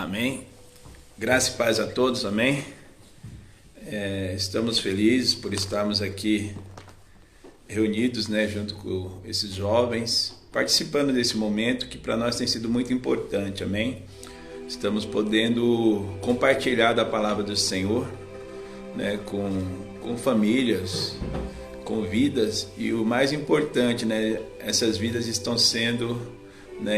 Amém. Graça e paz a todos, amém. Estamos felizes por estarmos aqui reunidos, junto com esses jovens, participando desse momento que para nós tem sido muito importante, amém. Estamos podendo compartilhar da palavra do Senhor, com famílias, com vidas, e o mais importante, essas vidas estão sendo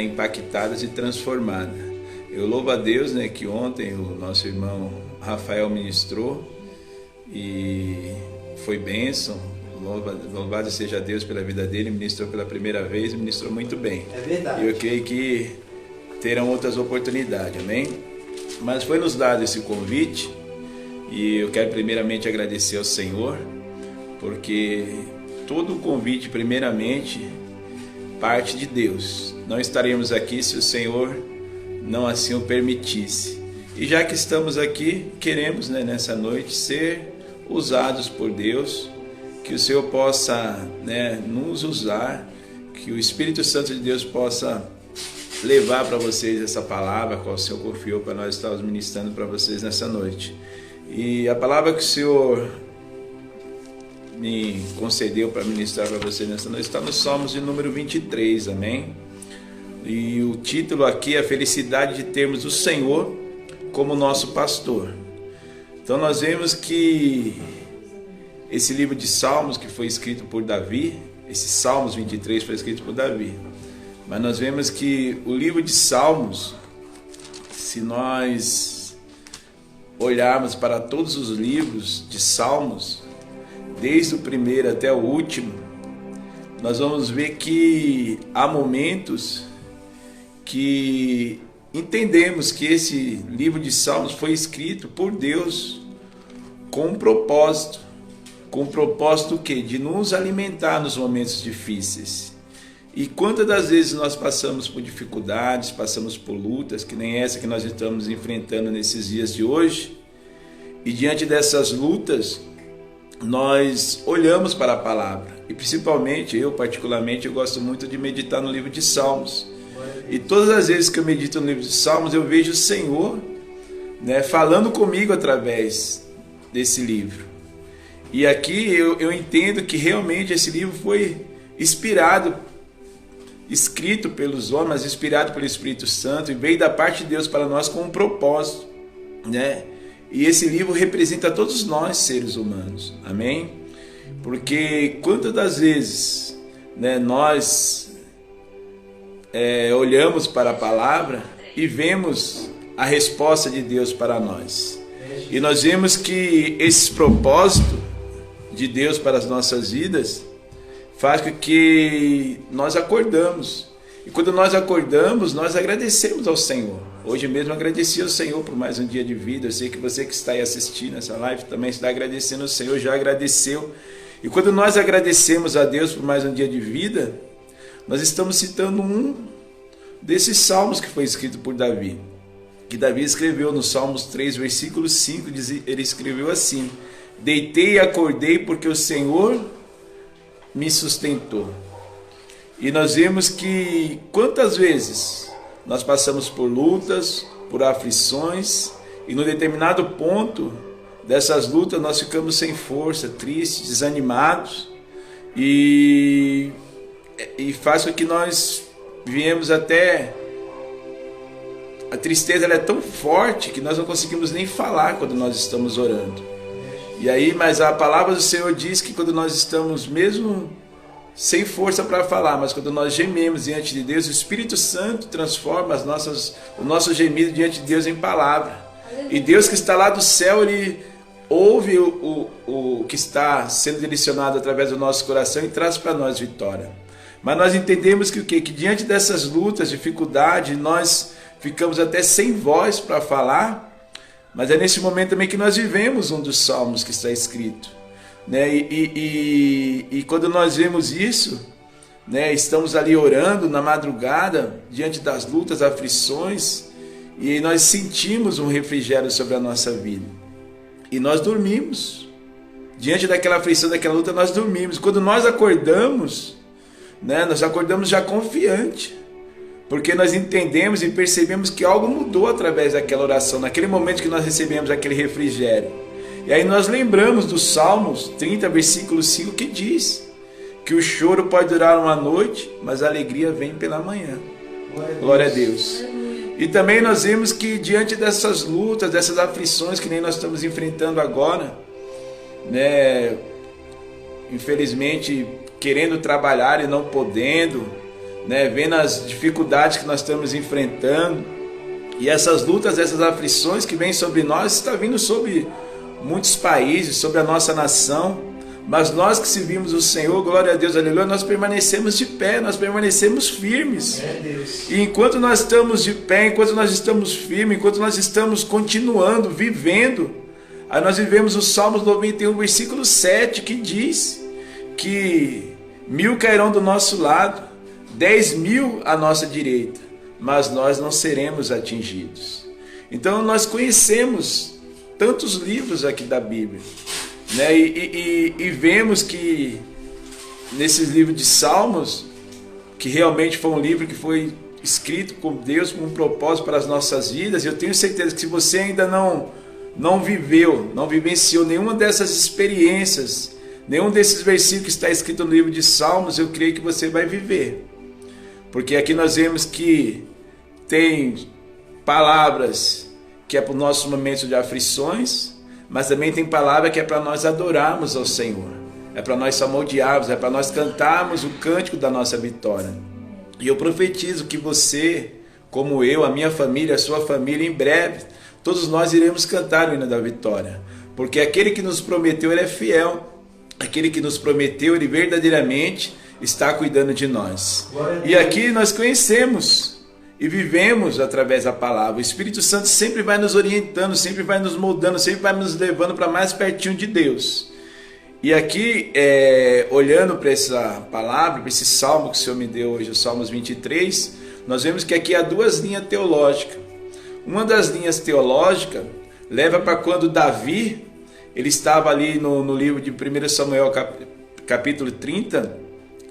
impactadas e transformadas. Eu louvo a Deus, que ontem o nosso irmão Rafael ministrou e foi bênção. Louvado seja Deus pela vida dele, ministrou pela primeira vez e ministrou muito bem. É verdade. E eu creio que terão outras oportunidades, amém? Mas foi nos dado esse convite e eu quero primeiramente agradecer ao Senhor, porque todo o convite primeiramente parte de Deus. Não estaremos aqui se o Senhor não assim o permitisse. E já que estamos aqui, queremos nessa noite ser usados por Deus, que o Senhor possa nos usar, que o Espírito Santo de Deus possa levar para vocês essa palavra que o Senhor confiou para nós estarmos ministrando para vocês nessa noite. E a palavra que o Senhor me concedeu para ministrar para vocês nessa noite está no Salmos de número 23, amém? E o título aqui é a felicidade de termos o Senhor como nosso pastor. Então nós vemos que esse livro de Salmos que foi escrito por Davi, esse Salmos 23 foi escrito por Davi, mas nós vemos que o livro de Salmos, se nós olharmos para todos os livros de Salmos, desde o primeiro até o último, nós vamos ver que há momentos que entendemos que esse livro de Salmos foi escrito por Deus com um propósito. Com o propósito o quê? De nos alimentar nos momentos difíceis. E quantas das vezes nós passamos por dificuldades, passamos por lutas, que nem essa que nós estamos enfrentando nesses dias de hoje, e diante dessas lutas, nós olhamos para a palavra. E principalmente, eu particularmente, eu gosto muito de meditar no livro de Salmos. E todas as vezes que eu medito no livro de Salmos, eu vejo o Senhor falando comigo através desse livro. E aqui eu entendo que realmente esse livro foi inspirado, escrito pelos homens, inspirado pelo Espírito Santo, e veio da parte de Deus para nós com um propósito, E esse livro representa todos nós, seres humanos, amém? Porque quantas das vezes nós olhamos para a palavra e vemos a resposta de Deus para nós. E nós vemos que esse propósito de Deus para as nossas vidas faz com que nós acordamos. E quando nós acordamos, nós agradecemos ao Senhor. Hoje mesmo agradeci ao Senhor por mais um dia de vida. Eu sei que você que está aí assistindo essa live também está agradecendo ao Senhor, já agradeceu. E quando nós agradecemos a Deus por mais um dia de vida, nós estamos citando um desses salmos que foi escrito por Davi, que Davi escreveu no Salmos 3, versículo 5, ele escreveu assim: deitei e acordei porque o Senhor me sustentou. E nós vemos que quantas vezes nós passamos por lutas, por aflições, e no determinado ponto dessas lutas nós ficamos sem força, tristes, desanimados, e faz com que nós viemos até... A tristeza ela é tão forte que nós não conseguimos nem falar quando nós estamos orando. E aí, mas a palavra do Senhor diz que quando nós estamos mesmo sem força para falar, mas quando nós gememos diante de Deus, o Espírito Santo transforma o nosso gemido diante de Deus em palavra. E Deus que está lá do céu, Ele ouve o que está sendo direcionado através do nosso coração e traz para nós vitória. Mas nós entendemos que o quê? Que diante dessas lutas, dificuldades, nós ficamos até sem voz para falar, mas é nesse momento também que nós vivemos um dos salmos que está escrito. E quando nós vemos isso, estamos ali orando na madrugada, diante das lutas, aflições, e nós sentimos um refrigério sobre a nossa vida. E nós dormimos. Diante daquela aflição, daquela luta, nós dormimos. Quando nós acordamos, nós acordamos já confiante, porque nós entendemos e percebemos que algo mudou através daquela oração, naquele momento que nós recebemos aquele refrigério. E aí nós lembramos dos Salmos 30, versículo 5, que diz que o choro pode durar uma noite, mas a alegria vem pela manhã. Glória a Deus. E também nós vemos que diante dessas lutas, dessas aflições que nem nós estamos enfrentando agora, né, infelizmente querendo trabalhar e não podendo, né, vendo as dificuldades que nós estamos enfrentando, e essas lutas, essas aflições que vêm sobre nós, está vindo sobre muitos países, sobre a nossa nação. Mas nós que servimos o Senhor, glória a Deus, aleluia, nós permanecemos de pé, nós permanecemos firmes. E enquanto nós estamos de pé, enquanto nós estamos firmes, enquanto nós estamos continuando, vivendo, aí nós vivemos o Salmos 91, versículo 7, que diz que 1000 cairão do nosso lado, 10.000 à nossa direita, mas nós não seremos atingidos. Então nós conhecemos tantos livros aqui da Bíblia, né? E vemos que nesses livros de Salmos, que realmente foi um livro que foi escrito por Deus com um propósito para as nossas vidas, e eu tenho certeza que se você ainda não viveu, não vivenciou nenhuma dessas experiências, nenhum desses versículos que está escrito no livro de Salmos, eu creio que você vai viver. Porque aqui nós vemos que tem palavras que é para os nossos momentos de aflições, mas também tem palavra que é para nós adorarmos ao Senhor, é para nós salmodiarmos, é para nós cantarmos o cântico da nossa vitória. E eu profetizo que você, como eu, a minha família, a sua família, em breve, todos nós iremos cantar o hino da vitória, porque aquele que nos prometeu, ele é fiel, aquele que nos prometeu, ele verdadeiramente está cuidando de nós. E aqui nós conhecemos e vivemos através da palavra. O Espírito Santo sempre vai nos orientando, sempre vai nos moldando, sempre vai nos levando para mais pertinho de Deus. E aqui, olhando para essa palavra, para esse salmo que o Senhor me deu hoje, o Salmos 23, nós vemos que aqui há duas linhas teológicas. Uma das linhas teológicas leva para quando Davi, ele estava ali no livro de 1 Samuel capítulo 30,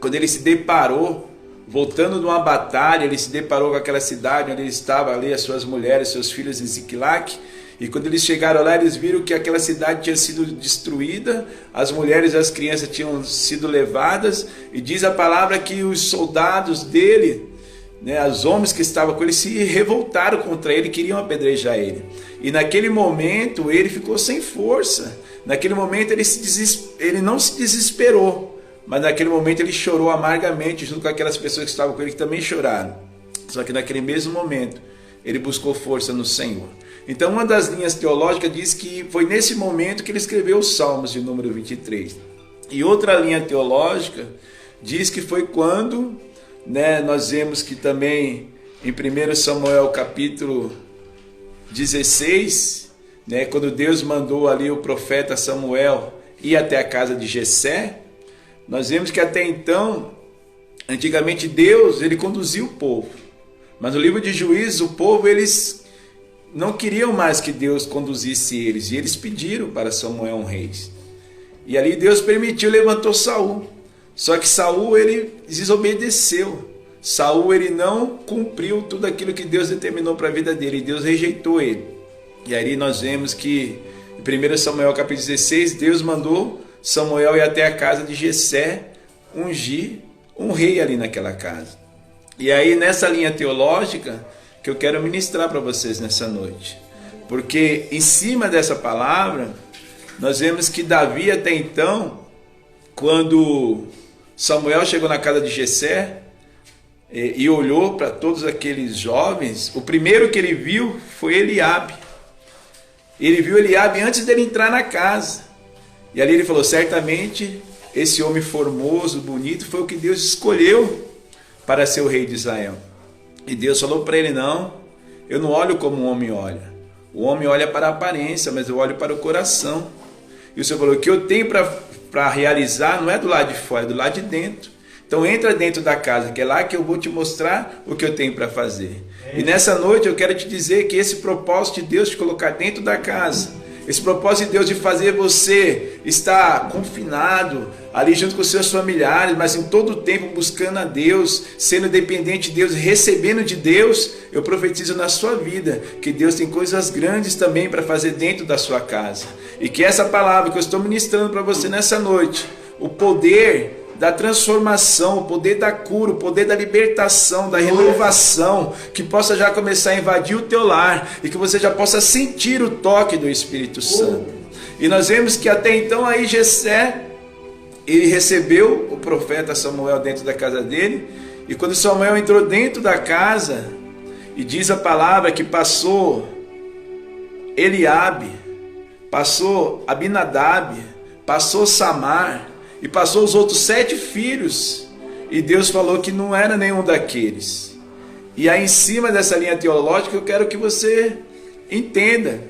quando ele se deparou, voltando de uma batalha, ele se deparou com aquela cidade onde ele estava ali, as suas mulheres, seus filhos em Ziclac, e quando eles chegaram lá, eles viram que aquela cidade tinha sido destruída, as mulheres e as crianças tinham sido levadas, e diz a palavra que os soldados dele, né, os homens que estavam com ele, se revoltaram contra ele, queriam apedrejar ele. E naquele momento ele ficou sem força, naquele momento ele não se desesperou, mas naquele momento ele chorou amargamente junto com aquelas pessoas que estavam com ele, que também choraram. Só que naquele mesmo momento ele buscou força no Senhor. Então uma das linhas teológicas diz que foi nesse momento que ele escreveu os Salmos de número 23. E outra linha teológica diz que foi quando, né, nós vemos que também em 1 Samuel capítulo 16, né, quando Deus mandou ali o profeta Samuel ir até a casa de Jessé, nós vemos que até então, antigamente Deus, ele conduzia o povo. Mas no livro de Juízes, o povo, eles não queriam mais que Deus conduzisse eles. E eles pediram para Samuel um rei. E ali Deus permitiu, levantou Saul. Só que Saul, ele desobedeceu. Saul, ele não cumpriu tudo aquilo que Deus determinou para a vida dele. E Deus rejeitou ele. E aí nós vemos que em 1 Samuel capítulo 16, Deus mandou Samuel ir até a casa de Jessé, ungir um rei ali naquela casa. E aí nessa linha teológica que eu quero ministrar para vocês nessa noite. Porque em cima dessa palavra, nós vemos que Davi até então, quando Samuel chegou na casa de Jessé e olhou para todos aqueles jovens, o primeiro que ele viu foi Eliabe. Ele viu Eliabe antes dele entrar na casa. E ali ele falou, certamente esse homem formoso, bonito, foi o que Deus escolheu para ser o rei de Israel. E Deus falou para ele, não, eu não olho como o homem olha. O homem olha para a aparência, mas eu olho para o coração. E o Senhor falou, o que eu tenho para realizar não é do lado de fora, é do lado de dentro. Então entra dentro da casa, que é lá que eu vou te mostrar o que eu tenho para fazer. E nessa noite eu quero te dizer que esse propósito de Deus te colocar dentro da casa esse propósito de Deus de fazer você estar confinado ali junto com seus familiares, mas em todo o tempo buscando a Deus, sendo dependente de Deus, recebendo de Deus, eu profetizo na sua vida que Deus tem coisas grandes também para fazer dentro da sua casa. E que essa palavra que eu estou ministrando para você nessa noite, o poder da transformação, o poder da cura, o poder da libertação, da renovação, que possa já começar a invadir o teu lar e que você já possa sentir o toque do Espírito Santo. E nós vemos que até então aí Jessé, ele recebeu o profeta Samuel dentro da casa dele, e quando Samuel entrou dentro da casa, e diz a palavra que passou Eliabe, passou Abinadab, passou Samar, e passou os outros 7 filhos, e Deus falou que não era nenhum daqueles. E aí em cima dessa linha teológica eu quero que você entenda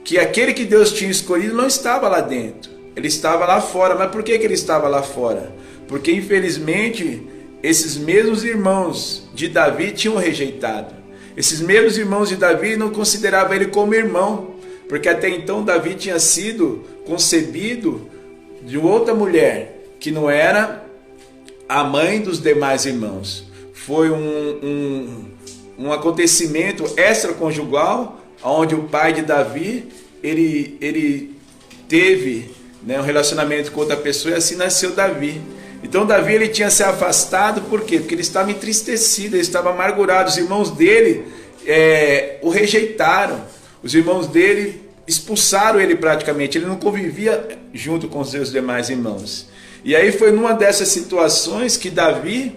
que aquele que Deus tinha escolhido não estava lá dentro, ele estava lá fora. Mas por que ele estava lá fora? Porque infelizmente esses mesmos irmãos de Davi tinham rejeitado. Esses mesmos irmãos de Davi não consideravam ele como irmão, porque até então Davi tinha sido concebido de outra mulher, que não era a mãe dos demais irmãos. Foi um acontecimento extraconjugal, onde o pai de Davi, ele teve, né, um relacionamento com outra pessoa, e assim nasceu Davi. Então Davi, ele tinha se afastado, por quê? Porque ele estava entristecido, ele estava amargurado. Os irmãos dele o rejeitaram, os irmãos dele expulsaram ele praticamente, ele não convivia junto com os seus demais irmãos. E aí foi numa dessas situações que Davi,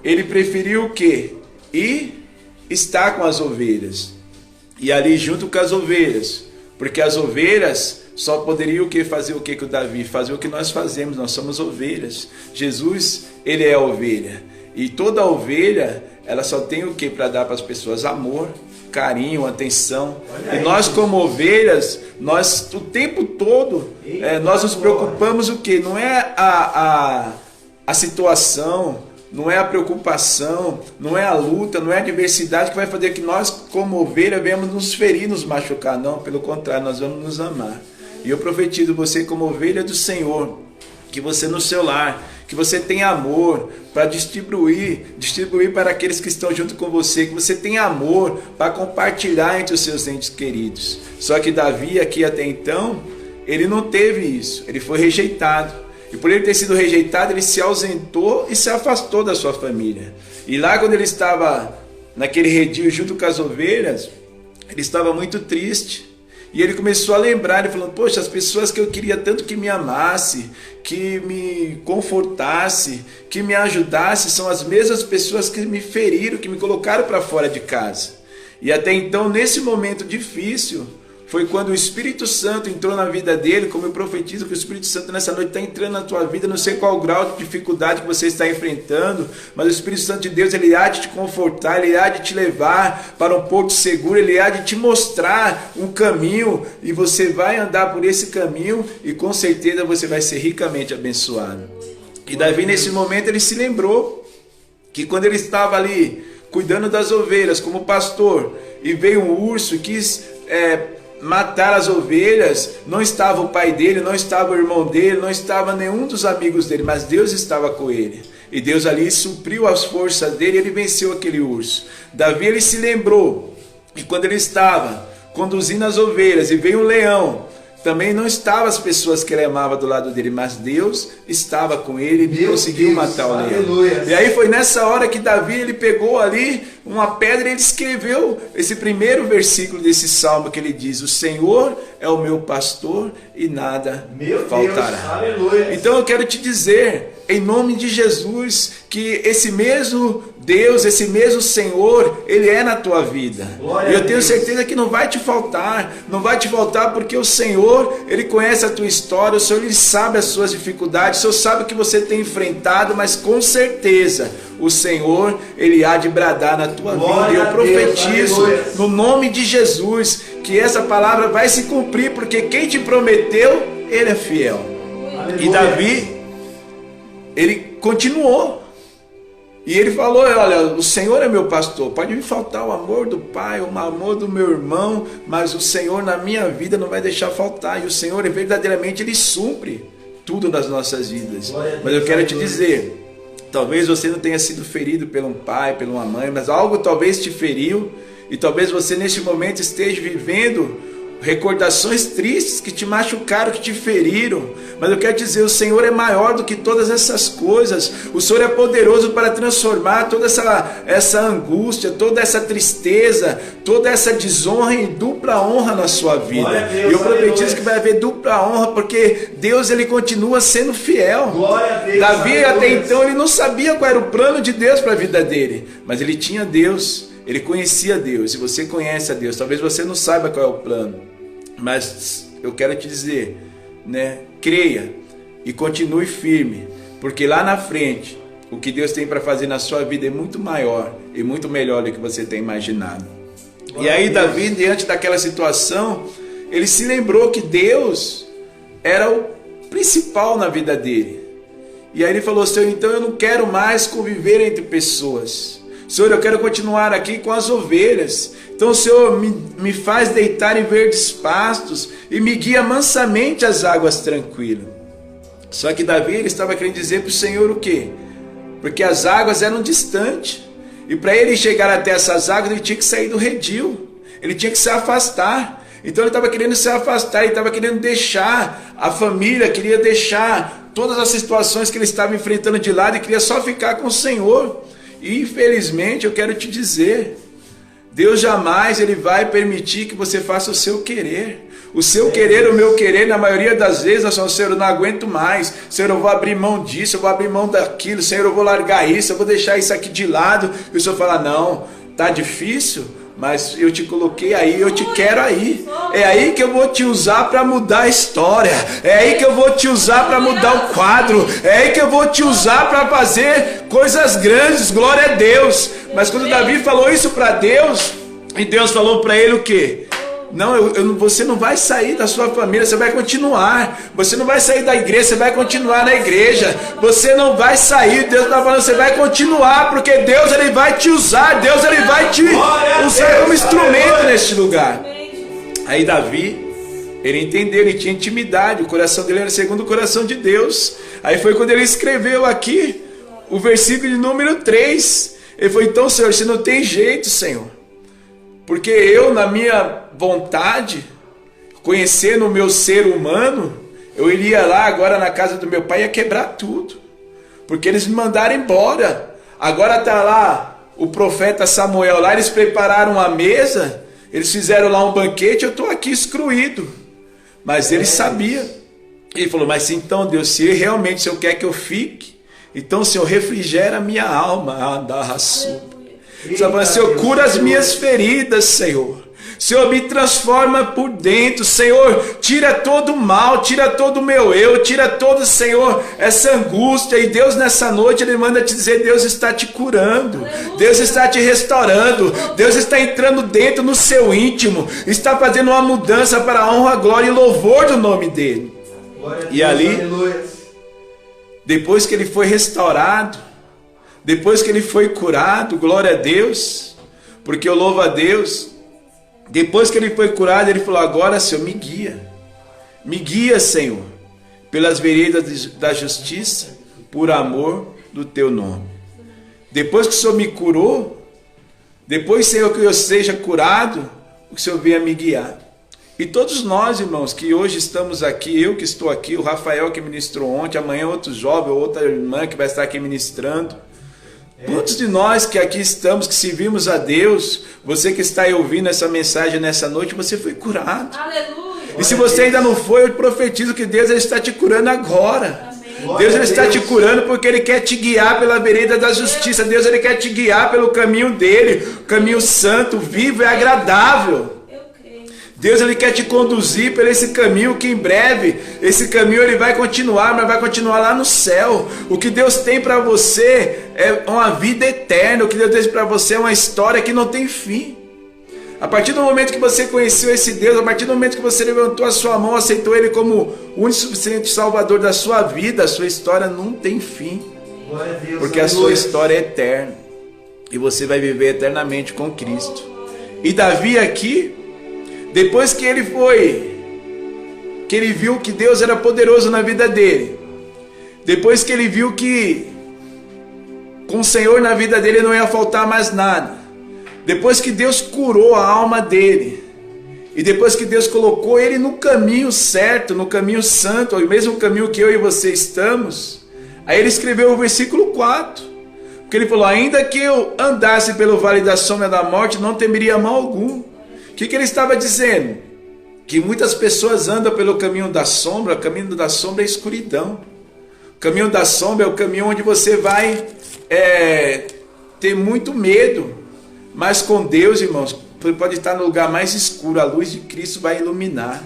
ele preferiu o quê? Ir estar com as ovelhas, e ali junto com as ovelhas, porque as ovelhas só poderiam o quê? Fazer o quê que o Davi? Fazer o que nós fazemos, nós somos ovelhas. Jesus, ele é a ovelha, e toda ovelha, ela só tem o quê para dar para as pessoas? Amor, carinho, atenção. E nós como ovelhas, nós o tempo todo, nós nos preocupamos o quê? Não é a situação, não é a preocupação, não é a luta, não é a adversidade que vai fazer que nós como ovelha venhamos nos ferir, nos machucar. Não, pelo contrário, nós vamos nos amar. E eu profetizo você como ovelha do Senhor, que você no seu lar, que você tenha amor para distribuir para aqueles que estão junto com você, que você tenha amor para compartilhar entre os seus entes queridos. Só que Davi aqui até então, ele não teve isso, ele foi rejeitado. E por ele ter sido rejeitado, ele se ausentou e se afastou da sua família. E lá quando ele estava naquele redil junto com as ovelhas, ele estava muito triste. E ele começou a lembrar, ele falou: poxa, as pessoas que eu queria tanto que me amasse, que me confortasse, que me ajudasse, são as mesmas pessoas que me feriram, que me colocaram para fora de casa. E até então, nesse momento difícil, foi quando o Espírito Santo entrou na vida dele, como eu profetizo que o Espírito Santo nessa noite está entrando na tua vida. Não sei qual grau de dificuldade que você está enfrentando, mas o Espírito Santo de Deus, ele há de te confortar, ele há de te levar para um porto seguro, ele há de te mostrar um caminho, e você vai andar por esse caminho, e com certeza você vai ser ricamente abençoado. E Davi, nesse momento, ele se lembrou que quando ele estava ali cuidando das ovelhas como pastor, e veio um urso e quis matar as ovelhas, não estava o pai dele, não estava o irmão dele, não estava nenhum dos amigos dele, mas Deus estava com ele, e Deus ali supriu as forças dele, e ele venceu aquele urso. Davi, ele se lembrou que quando ele estava conduzindo as ovelhas e veio um leão, também não estavam as pessoas que ele amava do lado dele, mas Deus estava com ele e conseguiu matar o leão. Aleluia. E aí foi nessa hora que Davi, ele pegou ali uma pedra e ele escreveu esse primeiro versículo desse salmo, que ele diz: o Senhor é o meu pastor e nada faltará. Aleluia. Então eu quero te dizer, em nome de Jesus, que esse mesmo Deus, esse mesmo Senhor, ele é na tua vida. E eu tenho certeza que não vai te faltar, não vai te faltar, porque o Senhor, ele conhece a tua história, o Senhor, ele sabe as suas dificuldades, o Senhor sabe o que você tem enfrentado, mas com certeza o Senhor, ele há de bradar na tua vida. E eu profetizo no nome de Jesus que essa palavra vai se cumprir, porque quem te prometeu, ele é fiel. Aleluia. E Davi, ele continuou. E ele falou, olha, o Senhor é meu pastor, pode me faltar o amor do pai, o amor do meu irmão, mas o Senhor na minha vida não vai deixar faltar. E o Senhor verdadeiramente Ele supre tudo nas nossas vidas. Mas eu quero te dizer, talvez você não tenha sido ferido por um pai, por uma mãe, mas algo talvez te feriu, e talvez você neste momento esteja vivendo recordações tristes que te machucaram, que te feriram. Mas eu quero dizer, o Senhor é maior do que todas essas coisas. O Senhor é poderoso para transformar toda essa angústia, toda essa tristeza, toda essa desonra em dupla honra na sua vida. E eu profetizo que vai haver dupla honra, porque Deus, Ele continua sendo fiel. Davi até então ele não sabia qual era o plano de Deus para a vida dele, mas ele tinha Deus. Ele conhecia Deus. Se você conhece a Deus, talvez você não saiba qual é o plano, mas eu quero te dizer, né? Creia e continue firme, porque lá na frente o que Deus tem para fazer na sua vida é muito maior e muito melhor do que você tem imaginado. E aí Davi, diante daquela situação, ele se lembrou que Deus era o principal na vida dele. E aí ele falou, Senhor, então eu não quero mais conviver entre pessoas. Senhor, eu quero continuar aqui com as ovelhas. Então, Senhor, me faz deitar em verdes pastos e me guia mansamente às águas tranquilas. Só que Davi, ele estava querendo dizer para o Senhor o quê? Porque as águas eram distantes. E para ele chegar até essas águas, ele tinha que sair do redil. Ele tinha que se afastar. Então ele estava querendo se afastar, ele estava querendo deixar a família, queria deixar todas as situações que ele estava enfrentando de lado e queria só ficar com o Senhor. E infelizmente eu quero te dizer, Deus jamais Ele vai permitir que você faça o seu querer. O seu querer, o meu querer, na maioria das vezes, nós falamos, Senhor, eu não aguento mais. Senhor, eu vou abrir mão disso, eu vou abrir mão daquilo. Senhor, eu vou largar isso, eu vou deixar isso aqui de lado. E o Senhor fala, não, tá difícil, mas eu te coloquei aí, eu te quero aí. É aí que eu vou te usar para mudar a história. É aí que eu vou te usar para mudar o quadro. É aí que eu vou te usar para fazer coisas grandes. Glória a Deus. Mas quando Davi falou isso para Deus, e Deus falou para ele o quê? Não, você não vai sair da sua família, você vai continuar. Você não vai sair da igreja, você vai continuar na igreja. Você não vai sair, Deus está falando, você vai continuar, porque Deus Ele vai te usar, Deus Ele vai te usar como instrumento neste lugar. Aí Davi, ele entendeu, ele tinha intimidade, o coração dele era segundo o coração de Deus. Aí foi quando ele escreveu aqui o versículo de número 3. Ele falou, então Senhor, se não tem jeito, Senhor, porque eu, na minha vontade, conhecendo o meu ser humano, eu iria lá agora na casa do meu pai e ia quebrar tudo, porque eles me mandaram embora. Agora está lá o profeta Samuel lá, eles prepararam a mesa, eles fizeram lá um banquete, eu estou aqui excluído. Mas ele sabia. Ele falou, mas então Deus, se realmente o Senhor quer que eu fique, então Senhor, refrigera a minha alma. Senhor, cura as minhas feridas, Senhor. Senhor, me transforma por dentro, Senhor, tira todo o mal, tira todo o meu eu, tira todo, Senhor, essa angústia. E Deus nessa noite, Ele manda te dizer, Deus está te curando, Deus está te restaurando, Deus está entrando dentro no seu íntimo, está fazendo uma mudança para a honra, glória e louvor do nome dEle. E ali, depois que ele foi restaurado, depois que ele foi curado, glória a Deus, porque eu louvo a Deus. Depois que ele foi curado, ele falou, agora Senhor, me guia Senhor, pelas veredas da justiça, por amor do teu nome. Depois que o Senhor me curou, depois Senhor que eu seja curado, o Senhor venha me guiar. E todos nós, irmãos, que hoje estamos aqui, eu que estou aqui, o Rafael que ministrou ontem, amanhã outro jovem, outra irmã que vai estar aqui ministrando. Quantos de nós que aqui estamos, que servimos a Deus, você que está aí ouvindo essa mensagem nessa noite, você foi curado. Aleluia. E se você ainda não foi, eu profetizo que Deus Ele está te curando agora. Amém. Deus Ele está te curando porque Ele quer te guiar pela vereda da justiça. Deus Ele quer te guiar pelo caminho dEle, o caminho santo, vivo e agradável. Deus Ele quer te conduzir por esse caminho que em breve, esse caminho Ele vai continuar, mas vai continuar lá no céu. O que Deus tem para você é uma vida eterna. O que Deus tem para você é uma história que não tem fim. A partir do momento que você conheceu esse Deus, a partir do momento que você levantou a sua mão, aceitou Ele como o único e suficiente Salvador da sua vida, a sua história não tem fim. Porque a sua história é eterna. E você vai viver eternamente com Cristo. E Davi aqui, depois que ele viu que Deus era poderoso na vida dele, depois que ele viu que com o Senhor na vida dele não ia faltar mais nada, depois que Deus curou a alma dele, e depois que Deus colocou ele no caminho certo, no caminho santo, o mesmo caminho que eu e você estamos, aí ele escreveu o versículo 4, porque ele falou: ainda que eu andasse pelo vale da sombra da morte, não temeria mal algum. O que ele estava dizendo? Que muitas pessoas andam pelo caminho da sombra. O caminho da sombra é escuridão. O caminho da sombra é o caminho onde você vai ter muito medo. Mas com Deus, irmãos, você pode estar no lugar mais escuro. A luz de Cristo vai iluminar.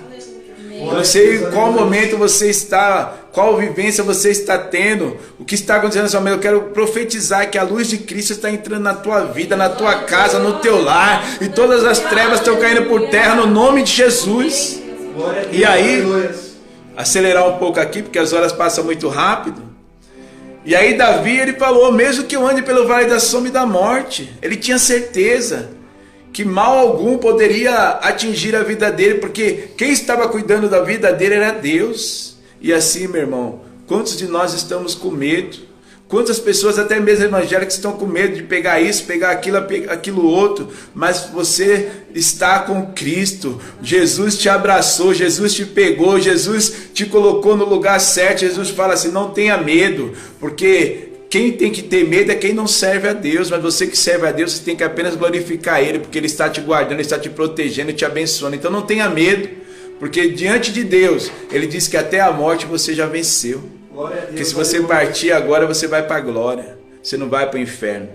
Eu não sei em qual momento você está, qual vivência você está tendo, o que está acontecendo na sua vida. Eu quero profetizar que a luz de Cristo está entrando na tua vida, na tua casa, no teu lar, e todas as trevas estão caindo por terra no nome de Jesus. E aí, acelerar um pouco aqui, porque as horas passam muito rápido. E aí Davi, ele falou: mesmo que eu ande pelo vale da sombra e da morte, ele tinha certeza que mal algum poderia atingir a vida dele, porque quem estava cuidando da vida dele era Deus. E assim, meu irmão, quantos de nós estamos com medo? Quantas pessoas, até mesmo evangélicas, estão com medo de pegar isso, pegar aquilo outro, mas você está com Cristo. Jesus te abraçou, Jesus te pegou, Jesus te colocou no lugar certo. Jesus fala assim: não tenha medo, porque quem tem que ter medo é quem não serve a Deus, mas você que serve a Deus, você tem que apenas glorificar Ele, porque Ele está te guardando, Ele está te protegendo e te abençoando. Então não tenha medo, porque diante de Deus, Ele diz que até a morte você já venceu. Porque se você partir agora, você vai para a glória, você não vai para o inferno.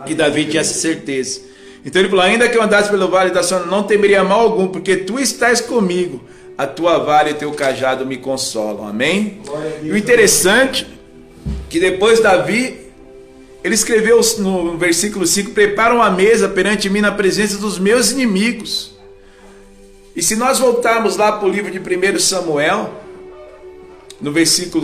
E Davi tinha essa certeza. Então ele falou: ainda que eu andasse pelo vale da sombra, não temeria mal algum, porque tu estás comigo, a tua vara e o teu cajado me consolam. Amém? E o interessante que depois Davi, ele escreveu no versículo 5: prepara uma mesa perante mim na presença dos meus inimigos. E se nós voltarmos lá para o livro de 1 Samuel, no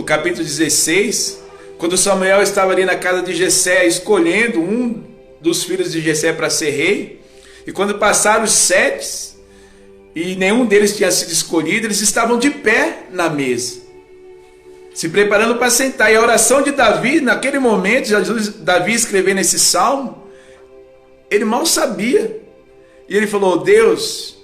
capítulo 16, quando Samuel estava ali na casa de Jessé, escolhendo um dos filhos de Jessé para ser rei, e quando passaram os 7 e nenhum deles tinha sido escolhido, eles estavam de pé na mesa, se preparando para sentar. E a oração de Davi, naquele momento, Davi escrevendo esse salmo, ele mal sabia, e ele falou: Deus,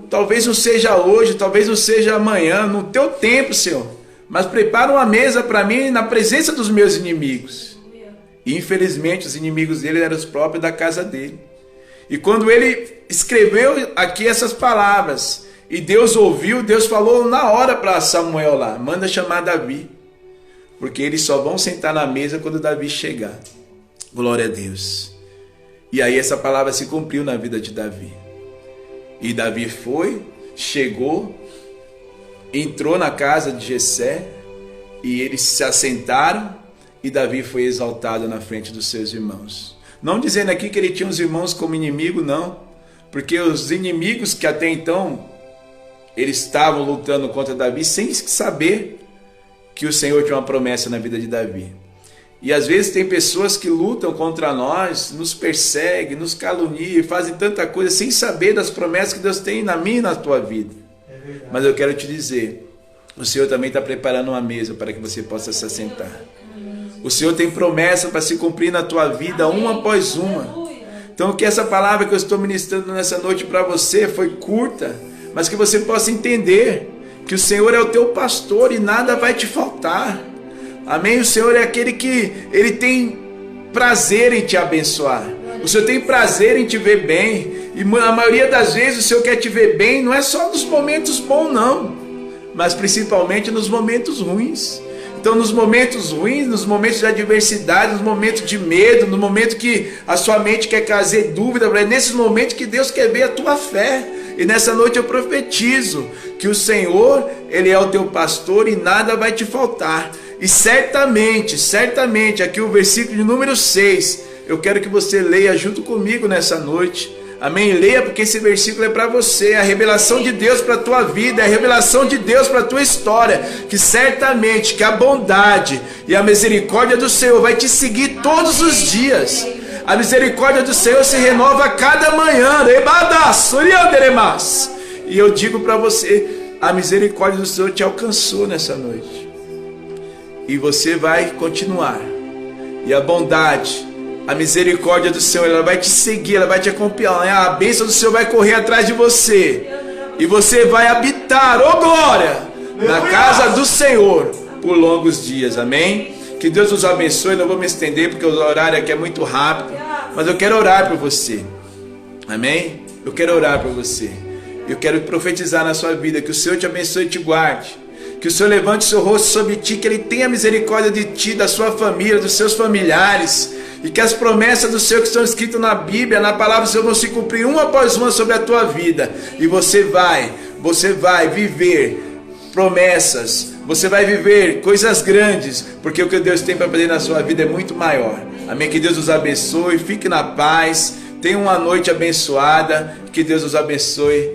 talvez não seja hoje, talvez não seja amanhã, no teu tempo, Senhor, mas prepara uma mesa para mim na presença dos meus inimigos. E infelizmente os inimigos dele eram os próprios da casa dele. E quando ele escreveu aqui essas palavras, e Deus ouviu, Deus falou na hora para Samuel lá: manda chamar Davi, porque eles só vão sentar na mesa quando Davi chegar. Glória a Deus. E aí essa palavra se cumpriu na vida de Davi. E Davi chegou, entrou na casa de Jessé, e eles se assentaram, e Davi foi exaltado na frente dos seus irmãos. Não dizendo aqui que ele tinha os irmãos como inimigo, não, porque os inimigos que até então eles estavam lutando contra Davi, sem saber que o Senhor tinha uma promessa na vida de Davi. E às vezes tem pessoas que lutam contra nós, nos perseguem, nos caluniam, fazem tanta coisa sem saber das promessas que Deus tem na minha e na tua vida. Mas eu quero te dizer, o Senhor também está preparando uma mesa para que você possa se assentar. O Senhor tem promessa para se cumprir na tua vida, uma após uma. Então que essa palavra que eu estou ministrando nessa noite para você foi curta, mas que você possa entender que o Senhor é o teu pastor e nada vai te faltar. Amém? O Senhor é aquele que Ele tem prazer em te abençoar. O Senhor tem prazer em te ver bem. E a maioria das vezes o Senhor quer te ver bem, não é só nos momentos bons não, mas principalmente nos momentos ruins. Então nos momentos ruins, nos momentos de adversidade, nos momentos de medo, no momento que a sua mente quer trazer dúvida, é nesses momentos que Deus quer ver a tua fé. E nessa noite eu profetizo que o Senhor, Ele é o teu pastor e nada vai te faltar. E certamente, aqui o versículo de número 6, eu quero que você leia junto comigo nessa noite. Amém? Leia, porque esse versículo é para você, é a revelação de Deus para a tua vida, é a revelação de Deus para a tua história, que certamente que a bondade e a misericórdia do Senhor vai te seguir todos os dias. A misericórdia do Senhor se renova a cada manhã. E eu digo para você, a misericórdia do Senhor te alcançou nessa noite. E você vai continuar. E a bondade, a misericórdia do Senhor, ela vai te seguir, ela vai te acompanhar. A bênção do Senhor vai correr atrás de você. E você vai habitar, ô glória, na casa do Senhor por longos dias. Amém? Que Deus nos abençoe. Não vou me estender porque o horário aqui é muito rápido. Mas eu quero orar por você. Amém? Eu quero orar por você. Eu quero profetizar na sua vida. Que o Senhor te abençoe e te guarde. Que o Senhor levante o seu rosto sobre ti. Que Ele tenha misericórdia de ti, da sua família, dos seus familiares. E que as promessas do Senhor que estão escritas na Bíblia, na palavra do Senhor, vão se cumprir uma após uma sobre a tua vida. E você vai viver promessas. Você vai viver coisas grandes. Porque o que Deus tem para fazer na sua vida é muito maior. Amém? Que Deus nos abençoe. Fique na paz. Tenha uma noite abençoada. Que Deus nos abençoe.